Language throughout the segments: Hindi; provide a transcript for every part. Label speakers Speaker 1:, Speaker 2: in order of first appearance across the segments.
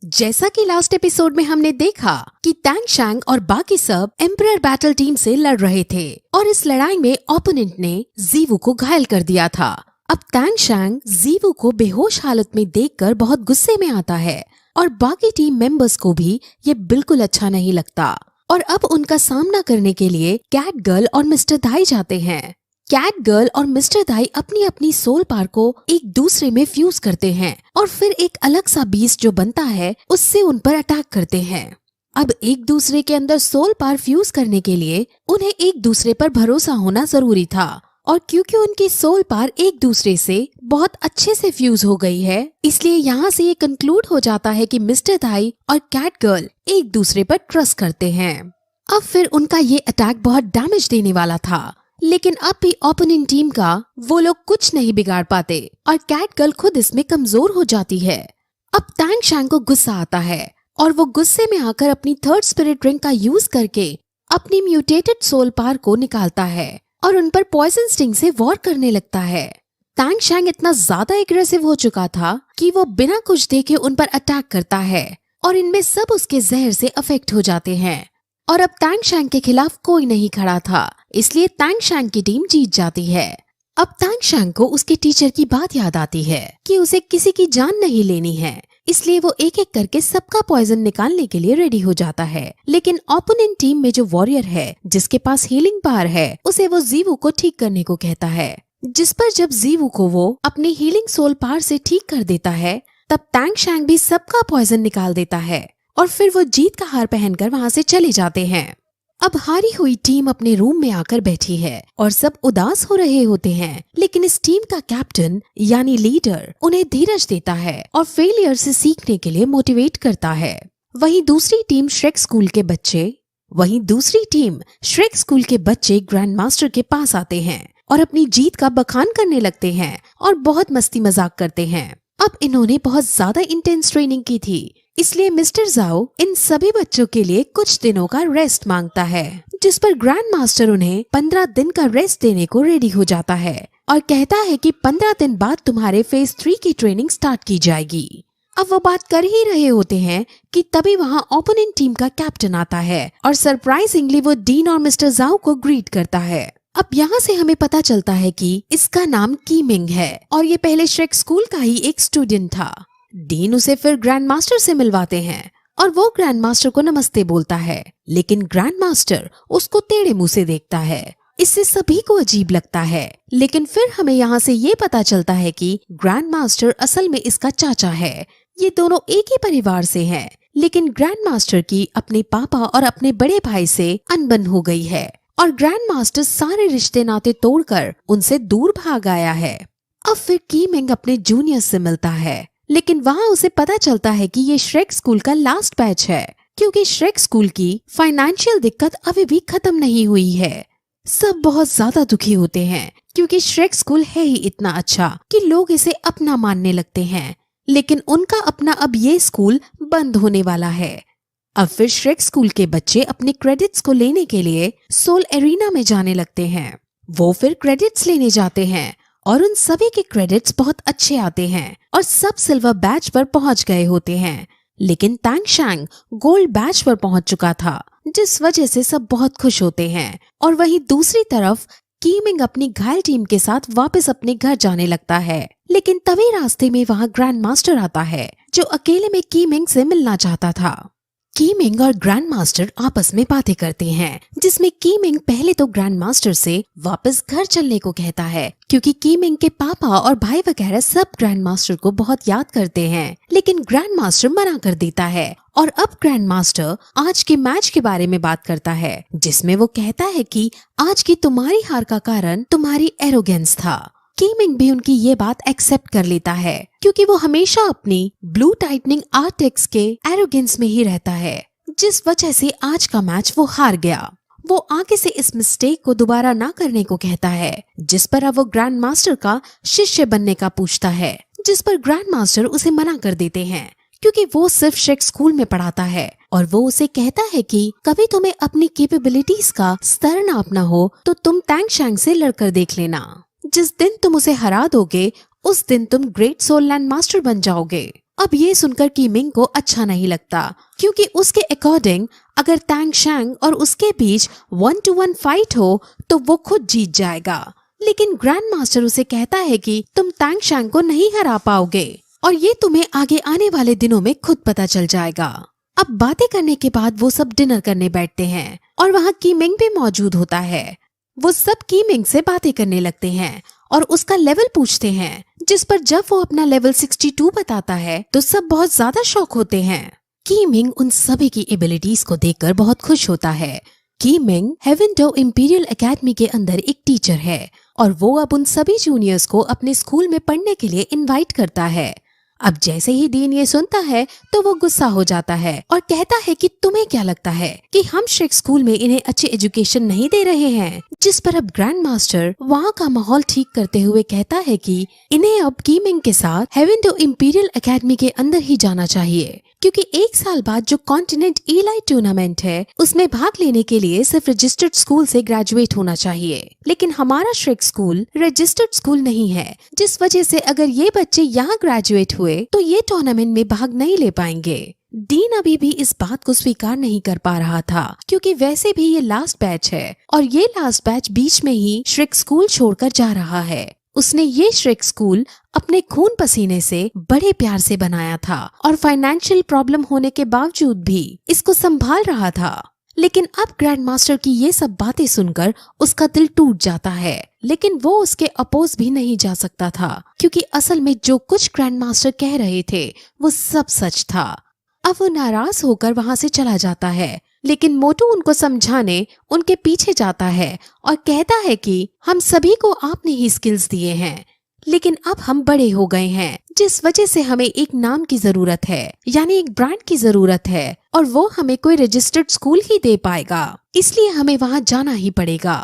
Speaker 1: जैसा कि लास्ट एपिसोड में हमने देखा कि टैंग शैंग और बाकी सब एम्परर बैटल टीम से लड़ रहे थे और इस लड़ाई में ओपोनेंट ने जीवू को घायल कर दिया था। अब टैंग शैंग जीवू को बेहोश हालत में देखकर बहुत गुस्से में आता है और बाकी टीम मेंबर्स को भी ये बिल्कुल अच्छा नहीं लगता और अब उनका सामना करने के लिए कैट गर्ल और मिस्टर दाई जाते हैं। कैट गर्ल और मिस्टर दाई अपनी अपनी सोल पार को एक दूसरे में फ्यूज करते हैं और फिर एक अलग सा बीस्ट जो बनता है उससे उन पर अटैक करते हैं। अब एक दूसरे के अंदर सोल पार फ्यूज करने के लिए उन्हें एक दूसरे पर भरोसा होना जरूरी था और क्योंकि उनकी सोल पार एक दूसरे से बहुत अच्छे से फ्यूज हो गई है, इसलिए यहाँ से ये कंक्लूड हो जाता है कि मिस्टर दाई और कैट गर्ल एक दूसरे पर ट्रस्ट करते हैं। अब फिर उनका ये अटैक बहुत डैमेज देने वाला था, लेकिन अब भी ओपोनेंट टीम का वो लोग कुछ नहीं बिगाड़ पाते और कैट गर्ल खुद इसमें कमजोर हो जाती है। अब टैंग शैंग को गुस्सा आता है और वो गुस्से में आकर अपनी थर्ड स्पिरिट ड्रिंक का यूज करके अपनी म्यूटेटेड सोल पार को निकालता है और उन पर पॉइजन स्टिंग से वॉर करने लगता है। टैंग शैंग इतना ज्यादा एग्रेसिव हो चुका था कि वो बिना कुछ देखे उन पर अटैक करता है और इनमें सब उसके जहर से अफेक्ट हो जाते हैं और अब टैंग शैंग के खिलाफ कोई नहीं खड़ा था, इसलिए टैंग शैंग की टीम जीत जाती है। अब टैंग शैंग को उसके टीचर की बात याद आती है कि उसे किसी की जान नहीं लेनी है, इसलिए वो एक एक करके सबका पॉइजन निकालने के लिए रेडी हो जाता है। लेकिन ओपोनेंट टीम में जो वॉरियर है जिसके पास हीलिंग पावर है, उसे वो जीवू को ठीक करने को कहता है, जिस पर जब जीवू को वो अपनी हीलिंग सोल पावर से ठीक कर देता है तब टैंग शैंग भी सबका पॉइजन निकाल देता है और फिर वो जीत का हार पहनकर वहाँ से चले जाते हैं। अब हारी हुई टीम अपने रूम में आकर बैठी है और सब उदास हो रहे होते हैं, लेकिन इस टीम का कैप्टन यानी लीडर उन्हें धीरज देता है और फेलियर से सीखने के लिए मोटिवेट करता है। वहीं दूसरी टीम श्रेक स्कूल के बच्चे ग्रैंड मास्टर के पास आते हैं और अपनी जीत का बखान करने लगते हैं और बहुत मस्ती मजाक करते हैं। अब इन्होंने बहुत ज्यादा इंटेंस ट्रेनिंग की थी, इसलिए मिस्टर जाओ इन सभी बच्चों के लिए कुछ दिनों का रेस्ट मांगता है, जिस पर ग्रैंड मास्टर उन्हें 15 दिन का रेस्ट देने को रेडी हो जाता है और कहता है कि 15 दिन बाद तुम्हारे फेज 3 की ट्रेनिंग स्टार्ट की जाएगी। अब वो बात कर ही रहे होते हैं कि तभी वहाँ ओपोनेंट टीम का कैप्टन आता है और सरप्राइजिंगली वो डीन और मिस्टर जाओ को ग्रीट करता है। अब यहाँ से हमें पता चलता है कि इसका नाम कीमिंग है और ये पहले श्रेक स्कूल का ही एक स्टूडेंट था। डीन उसे फिर ग्रैंड मास्टर से मिलवाते हैं और वो ग्रैंड मास्टर को नमस्ते बोलता है, लेकिन ग्रैंड मास्टर उसको टेढ़े मुंह से देखता है। इससे सभी को अजीब लगता है, लेकिन फिर हमें यहाँ से ये पता चलता है कि ग्रैंड मास्टर असल में इसका चाचा है। ये दोनों एक ही परिवार से हैं, लेकिन ग्रैंड मास्टर की अपने पापा और अपने बड़े भाई से अनबन हो गई है और ग्रैंड मास्टर सारे रिश्ते नाते तोड़कर उनसे दूर भाग आया है। अब फिर कीमिंग अपने जूनियर से मिलता है, लेकिन वहाँ उसे पता चलता है कि ये श्रेक स्कूल का लास्ट बैच है, क्योंकि श्रेक स्कूल की फाइनेंशियल दिक्कत अभी भी खत्म नहीं हुई है। सब बहुत ज्यादा दुखी होते हैं क्योंकि श्रेक स्कूल है ही इतना अच्छा कि लोग इसे अपना मानने लगते हैं, लेकिन उनका अपना अब ये स्कूल बंद होने वाला है। अब फिर श्रेक स्कूल के बच्चे अपने क्रेडिट्स को लेने के लिए सोल एरिना में जाने लगते हैं। वो फिर क्रेडिट्स लेने जाते हैं और उन सभी के क्रेडिट्स बहुत अच्छे आते हैं और सब सिल्वर बैच पर पहुंच गए होते हैं, लेकिन टैंग शैंग गोल्ड बैच पर पहुंच चुका था, जिस वजह से सब बहुत खुश होते हैं। और वहीं दूसरी तरफ कीमिंग अपनी घायल टीम के साथ वापस अपने घर जाने लगता है, लेकिन तभी रास्ते में वहाँ ग्रैंड मास्टर आता है जो अकेले में कीमिंग से मिलना चाहता था। कीमिंग और ग्रैंड मास्टर आपस में बातें करते हैं, जिसमें कीमिंग पहले तो ग्रैंड मास्टर से वापस घर चलने को कहता है, क्योंकि कीमिंग के पापा और भाई वगैरह सब ग्रैंड मास्टर को बहुत याद करते हैं, लेकिन ग्रैंड मास्टर मना कर देता है। और अब ग्रैंड मास्टर आज के मैच के बारे में बात करता है, जिसमें वो कहता है कि आज की तुम्हारी हार का कारण तुम्हारी एरोगेंस था। कीमिंग भी उनकी ये बात एक्सेप्ट कर लेता है, क्योंकि वो हमेशा अपनी ब्लू टाइटनिंग आर्टेक्स के एरोगेंस में ही रहता है, जिस वजह से आज का मैच वो हार गया। वो आगे से इस मिस्टेक को दोबारा ना करने को कहता है, जिस पर अब वो ग्रैंड मास्टर का शिष्य बनने का पूछता है, जिस पर ग्रैंड मास्टर उसे मना कर देते हैं, क्योंकि वो सिर्फ श्रेक स्कूल में पढ़ाता है और वो उसे कहता है कि कभी तुम्हें अपनी कैपेबिलिटीज का स्तर नापना हो तो तुम टैंग शैंग से लड़कर देख लेना। जिस दिन तुम उसे हरा दोगे उस दिन तुम ग्रेट सोल लैंड मास्टर बन जाओगे। अब ये सुनकर कीमिंग को अच्छा नहीं लगता, क्योंकि उसके अकॉर्डिंग अगर तांग शैंग और उसके बीच 1-to-1 फाइट हो तो वो खुद जीत जाएगा। लेकिन ग्रैंड मास्टर उसे कहता है कि तुम तांग शैंग को नहीं हरा पाओगे और ये तुम्हें आगे आने वाले दिनों में खुद पता चल जाएगा। अब बातें करने के बाद वो सब डिनर करने बैठते हैं और वहाँ कीमिंग भी मौजूद होता है। वो सब कीमिंग से बातें करने लगते हैं और उसका लेवल पूछते हैं, जिस पर जब वो अपना लेवल 62 बताता है तो सब बहुत ज्यादा शॉक होते हैं। कीमिंग उन सभी की एबिलिटीज को देखकर बहुत खुश होता है। कीमिंग हेवेनडो इंपीरियल एकेडमी के अंदर एक टीचर है और वो अब उन सभी जूनियर्स को अपने स्कूल में पढ़ने के लिए इनवाइट करता है। अब जैसे ही डीन ये सुनता है तो वो गुस्सा हो जाता है और कहता है कि तुम्हें क्या लगता है कि हम श्रेक स्कूल में इन्हें अच्छी एजुकेशन नहीं दे रहे हैं। जिस पर अब ग्रैंड मास्टर वहाँ का माहौल ठीक करते हुए कहता है कि इन्हें अब कीमिंग के साथ हेवेनडो इंपीरियल एकेडमी के अंदर ही जाना चाहिए, क्योंकि 1 साल बाद जो कॉन्टिनेंट इलाइट टूर्नामेंट है उसमें भाग लेने के लिए सिर्फ रजिस्टर्ड स्कूल से ग्रेजुएट होना चाहिए। लेकिन हमारा श्रेक स्कूल रजिस्टर्ड स्कूल नहीं है, जिस वजह से अगर ये बच्चे यहाँ ग्रेजुएट हुए तो ये टूर्नामेंट में भाग नहीं ले पाएंगे। डीन अभी भी इस बात को स्वीकार नहीं कर पा रहा था, क्योंकि वैसे भी ये लास्ट बैच है और ये लास्ट बैच बीच में ही श्रेक स्कूल छोड़कर जा रहा है। उसने ये श्रेक स्कूल अपने खून पसीने से बड़े प्यार से बनाया था और फाइनेंशियल प्रॉब्लम होने के बावजूद भी इसको संभाल रहा था। लेकिन अब ग्रैंड मास्टर की ये सब बातें सुनकर उसका दिल टूट जाता है, लेकिन वो उसके अपोज भी नहीं जा सकता था, क्योंकि असल में जो कुछ ग्रैंड मास्टर कह रहे थे वो सब सच था। अब वो नाराज होकर वहाँ से चला जाता है, लेकिन मोटू उनको समझाने उनके पीछे जाता है और कहता है कि हम सभी को आपने ही स्किल्स दिए हैं, लेकिन अब हम बड़े हो गए हैं, जिस वजह से हमें एक नाम की जरूरत है, यानी एक ब्रांड की जरूरत है, और वो हमें कोई रजिस्टर्ड स्कूल ही दे पाएगा, इसलिए हमें वहाँ जाना ही पड़ेगा।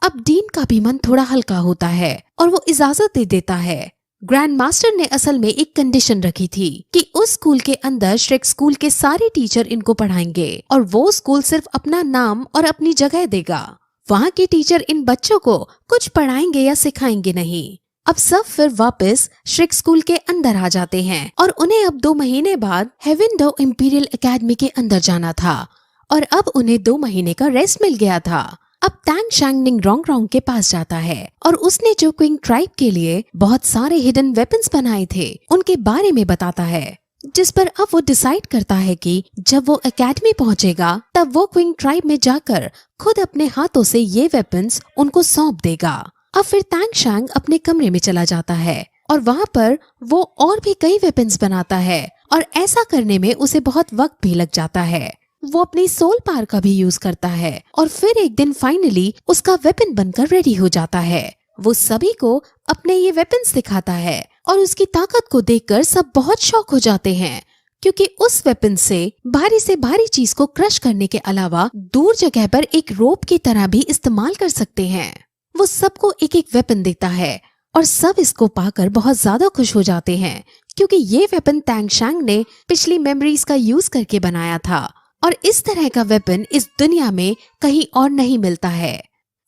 Speaker 1: अब डीन का भी मन थोड़ा हल्का होता है और वो इजाजत दे देता है। ग्रैंड मास्टर ने असल में एक कंडीशन रखी थी कि उस स्कूल के अंदर श्रेक स्कूल के सारे टीचर इनको पढ़ाएंगे और वो स्कूल सिर्फ अपना नाम और अपनी जगह देगा। वहाँ के टीचर इन बच्चों को कुछ पढ़ाएंगे या सिखाएंगे नहीं। अब सब फिर वापस श्रेक स्कूल के अंदर आ जाते हैं और उन्हें अब 2 महीने बाद हेवेनडो इंपीरियल एकेडमी के अंदर जाना था और अब उन्हें 2 महीने का रेस्ट मिल गया था। अब तांग शैंग निंगरोंग के पास जाता है और उसने जो क्विंग ट्राइब के लिए बहुत सारे हिडन वेपन्स बनाए थे उनके बारे में बताता है, जिस पर अब वो डिसाइड करता है कि जब वो एकेडमी पहुंचेगा तब वो क्विंग ट्राइब में जाकर खुद अपने हाथों से ये वेपन्स उनको सौंप देगा। अब फिर तांग शैंग अपने कमरे में चला जाता है और वहाँ पर वो और भी कई वेपन्स बनाता है और ऐसा करने में उसे बहुत वक्त भी लग जाता है। वो अपनी सोल पावर का भी यूज करता है और फिर एक दिन फाइनली उसका वेपन बनकर रेडी हो जाता है। वो सभी को अपने ये वेपन्स दिखाता है और उसकी ताकत को देखकर सब बहुत शॉक हो जाते हैं, क्योंकि उस वेपन से भारी चीज को क्रश करने के अलावा दूर जगह पर एक रोप की तरह भी इस्तेमाल कर सकते हैं। वो सबको एक एक वेपन देता है और सब इसको पाकर बहुत ज्यादा खुश हो जाते हैं, क्योंकि ये वेपन तांग शैंग ने पिछली मेमोरीज का यूज करके बनाया था और इस तरह का वेपन इस दुनिया में कहीं और नहीं मिलता है।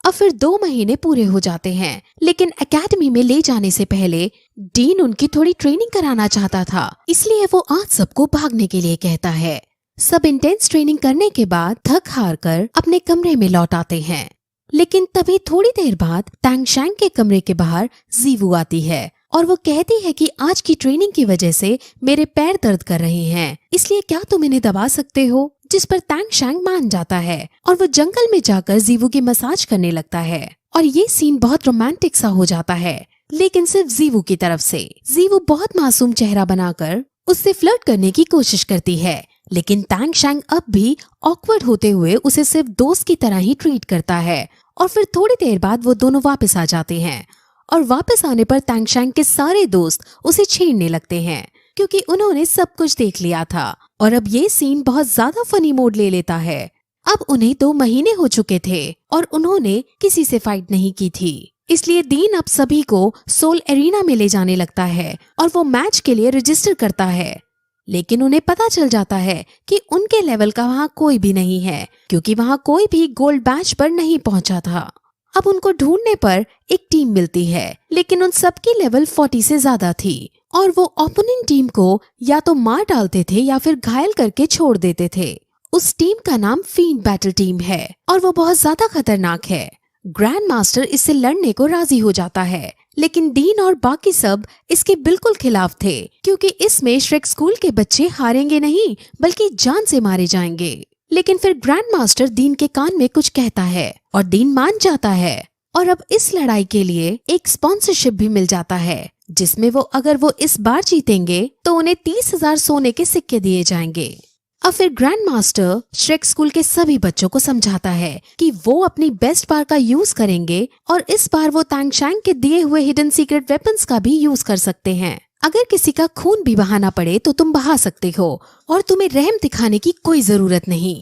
Speaker 1: अब फिर 2 महीने पूरे हो जाते हैं, लेकिन एकेडमी में ले जाने से पहले डीन उनकी थोड़ी ट्रेनिंग कराना चाहता था, इसलिए वो आज सबको भागने के लिए कहता है। सब इंटेंस ट्रेनिंग करने के बाद थक हार कर अपने कमरे में लौट आते हैं, लेकिन तभी थोड़ी देर बाद तांग शैंग के कमरे के बाहर जीवू आती है और वो कहती है कि आज की ट्रेनिंग की वजह से मेरे पैर दर्द कर रहे हैं, इसलिए क्या तुम इन्हें दबा सकते हो। जिस पर तांग शैंग मान जाता है और वो जंगल में जाकर जीवू की मसाज करने लगता है और ये सीन बहुत रोमांटिक सा हो जाता है, लेकिन सिर्फ जीवू की तरफ से। जीवू बहुत मासूम चेहरा बनाकर उससे फ्लर्ट करने की कोशिश करती है, लेकिन तांग शैंग अब भी ऑकवर्ड होते हुए उसे सिर्फ दोस्त की तरह ही ट्रीट करता है और फिर थोड़ी देर बाद वो दोनों वापस आ जाते हैं और वापस आने पर तांग शैंग के सारे दोस्त उसे छेड़ने लगते हैं, क्योंकि उन्होंने सब कुछ देख लिया था और अब ये सीन बहुत ज्यादा फनी मोड ले लेता है। अब उन्हें 2 महीने हो चुके थे और उन्होंने किसी से फाइट नहीं की थी, इसलिए डीन अब सभी को सोल एरिना में ले जाने लगता है और वो मैच के लिए रजिस्टर करता है, लेकिन उन्हें पता चल जाता है कि उनके लेवल का वहाँ कोई भी नहीं है, क्योंकि वहाँ कोई भी गोल्ड बैच पर नहीं पहुँचा था। अब उनको ढूंढने पर एक टीम मिलती है, लेकिन उन सबकी लेवल 40 से ज्यादा थी और वो ओपोनेंट टीम को या तो मार डालते थे या फिर घायल करके छोड़ देते थे। उस टीम का नाम फील्ड बैटल टीम है और वो बहुत ज्यादा खतरनाक है। ग्रैंड मास्टर इससे लड़ने को राजी हो जाता है, लेकिन डीन और बाकी सब इसके बिल्कुल खिलाफ थे, क्योंकि इसमें श्रेक स्कूल के बच्चे हारेंगे नहीं बल्कि जान से मारे जाएंगे। लेकिन फिर ग्रैंड मास्टर डीन के कान में कुछ कहता है और डीन मान जाता है और अब इस लड़ाई के लिए एक स्पॉन्सरशिप भी मिल जाता है, जिसमें अगर वो इस बार जीतेंगे तो उन्हें 30,000 सोने के सिक्के दिए जाएंगे। अब फिर ग्रैंड मास्टर श्रेक स्कूल के सभी बच्चों को समझाता है कि वो अपनी बेस्ट बार का यूज करेंगे और इस बार वो तांगशैंग के दिए हुए हिडन सीक्रेट वेपन्स का भी यूज कर सकते हैं। अगर किसी का खून भी बहाना पड़े तो तुम बहा सकते हो और तुम्हें रहम दिखाने की कोई जरूरत नहीं।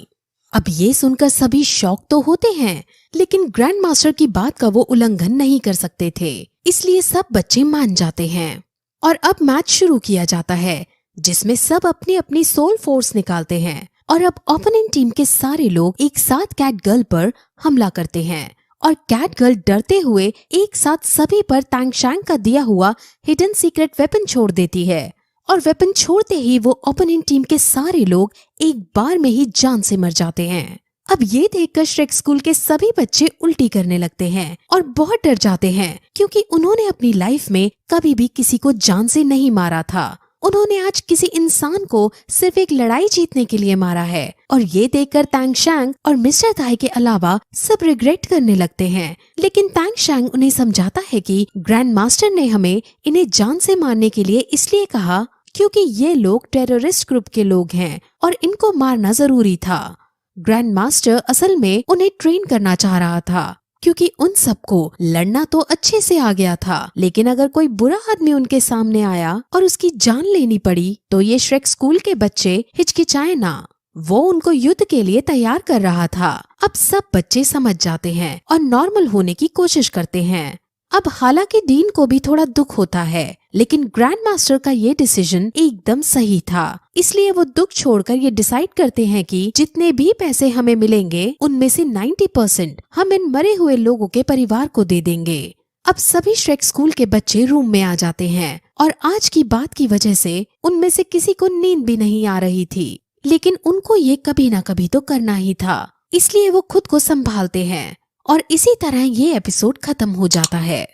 Speaker 1: अब ये सुनकर सभी शॉक तो होते हैं, लेकिन ग्रैंड मास्टर की बात का वो उल्लंघन नहीं कर सकते थे, इसलिए सब बच्चे मान जाते हैं। और अब मैच शुरू किया जाता है, जिसमें सब अपनी अपनी सोल फोर्स निकालते हैं और अब ओपोनेंट टीम के सारे लोग एक साथ कैट गर्ल पर हमला करते हैं और कैट गर्ल डरते हुए एक साथ सभी पर तांगशैंग का दिया हुआ हिडन सीक्रेट वेपन छोड़ देती है और वेपन छोड़ते ही वो ओपोनेंट टीम के सारे लोग एक बार में ही जान से मर जाते हैं। अब ये देखकर श्रेक स्कूल के सभी बच्चे उल्टी करने लगते हैं और बहुत डर जाते हैं, क्योंकि उन्होंने अपनी लाइफ में कभी भी किसी को जान से नहीं मारा था। उन्होंने आज किसी इंसान को सिर्फ एक लड़ाई जीतने के लिए मारा है और ये देखकर तांगशैंग और मिस्टर ताई के अलावा सब रिग्रेट करने लगते हैं। लेकिन तांगशैंग उन्हें समझाता है कि ग्रैंड मास्टर ने हमें इन्हें जान से मारने के लिए इसलिए कहा क्योंकि ये लोग टेररिस्ट ग्रुप के लोग हैं और इनको मारना जरूरी था। ग्रैंड मास्टर असल में उन्हें ट्रेन करना चाह रहा था, क्योंकि उन सबको लड़ना तो अच्छे से आ गया था, लेकिन अगर कोई बुरा आदमी उनके सामने आया और उसकी जान लेनी पड़ी तो ये श्रेक स्कूल के बच्चे हिचकिचाए ना। वो उनको युद्ध के लिए तैयार कर रहा था। अब सब बच्चे समझ जाते हैं और नॉर्मल होने की कोशिश करते हैं। अब हालांकि डीन को भी थोड़ा दुख होता है, लेकिन ग्रैंड मास्टर का ये डिसीजन एकदम सही था, इसलिए वो दुख छोड़कर ये डिसाइड करते हैं कि जितने भी पैसे हमें मिलेंगे उनमें से 90% हम इन मरे हुए लोगों के परिवार को दे देंगे। अब सभी श्रेक स्कूल के बच्चे रूम में आ जाते हैं और आज की बात की वजह से उनमें से किसी को नींद भी नहीं आ रही थी, लेकिन उनको ये कभी ना कभी तो करना ही था, इसलिए वो खुद को संभालते हैं और इसी तरह ये एपिसोड खत्म हो जाता है।